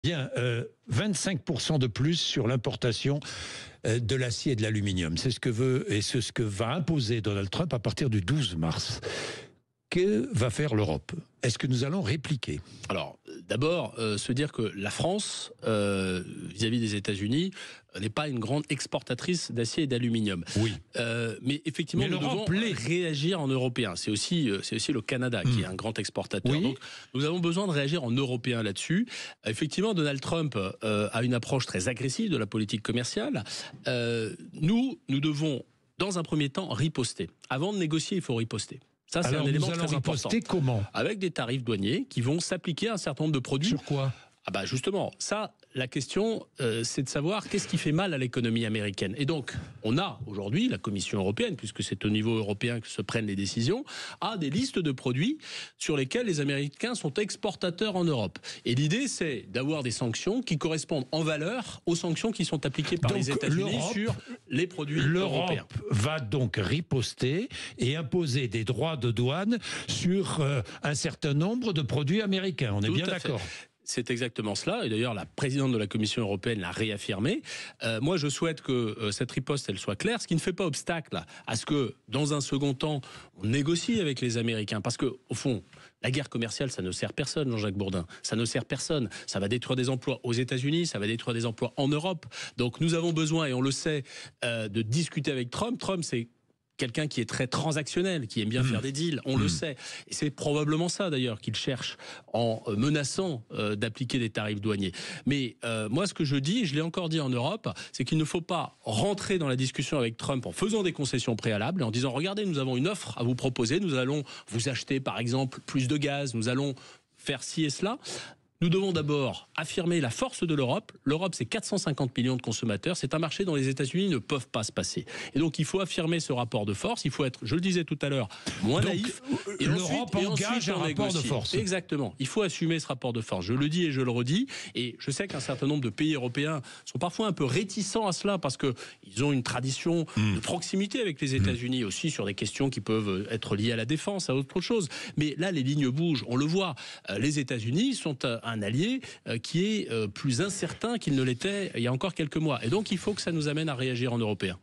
Bien, 25% de plus sur l'importation de l'acier et de l'aluminium. C'est ce que veut et c'est ce que va imposer Donald Trump à partir du 12 mars. Que va faire l'Europe? Est-ce que nous allons répliquer? Alors, d'abord, se dire que la France, vis-à-vis des États-Unis, n'est pas une grande exportatrice d'acier et d'aluminium. Oui. Mais effectivement, nous devons réagir en Européens. C'est aussi le Canada qui est un grand exportateur. Oui. Donc, nous avons besoin de réagir en Européens là-dessus. Effectivement, Donald Trump a une approche très agressive de la politique commerciale. Nous devons, dans un premier temps, riposter. Avant de négocier, il faut riposter. Ça, c'est un élément très important. Comment? Avec des tarifs douaniers qui vont s'appliquer à un certain nombre de produits. Sur quoi? Ah bah justement, ça, la question, c'est de savoir qu'est-ce qui fait mal à l'économie américaine. Et donc, on a aujourd'hui, la Commission européenne, puisque c'est au niveau européen que se prennent les décisions, a des listes de produits sur lesquels les Américains sont exportateurs en Europe. Et l'idée, c'est d'avoir des sanctions qui correspondent en valeur aux sanctions qui sont appliquées par les États-Unis sur les produits européens. L'Europe va donc riposter et imposer des droits de douane sur un certain nombre de produits américains. On est bien d'accord? C'est exactement cela. Et d'ailleurs, la présidente de la Commission européenne l'a réaffirmé. Moi, je souhaite que cette riposte, elle soit claire, ce qui ne fait pas obstacle à ce que, dans un second temps, on négocie avec les Américains. Parce que, au fond, la guerre commerciale, ça ne sert personne, Jean-Jacques Bourdin. Ça ne sert personne. Ça va détruire des emplois aux États-Unis, ça va détruire des emplois en Europe. Donc, nous avons besoin, et on le sait, de discuter avec Trump. Trump, c'est quelqu'un qui est très transactionnel, qui aime bien faire des deals, on le sait. Et c'est probablement ça, d'ailleurs, qu'il cherche en menaçant d'appliquer des tarifs douaniers. Mais moi, ce que je dis, et je l'ai encore dit en Europe, c'est qu'il ne faut pas rentrer dans la discussion avec Trump en faisant des concessions préalables, et en disant, regardez, nous avons une offre à vous proposer, nous allons vous acheter, par exemple, plus de gaz, nous allons faire ci et cela. Nous devons d'abord affirmer la force de l'Europe. L'Europe, c'est 450 millions de consommateurs. C'est un marché dont les États-Unis ne peuvent pas se passer. Et donc, il faut affirmer ce rapport de force. Il faut être, je le disais tout à l'heure, moins naïf. Et l'Europe engage un rapport de force. Exactement. Il faut assumer ce rapport de force. Je le dis et je le redis. Et je sais qu'un certain nombre de pays européens sont parfois un peu réticents à cela parce qu'ils ont une tradition de proximité avec les États-Unis aussi sur des questions qui peuvent être liées à la défense, à autre chose. Mais là, les lignes bougent. On le voit. Les États-Unis sont un allié qui est plus incertain qu'il ne l'était il y a encore quelques mois. Et donc, il faut que ça nous amène à réagir en Européens.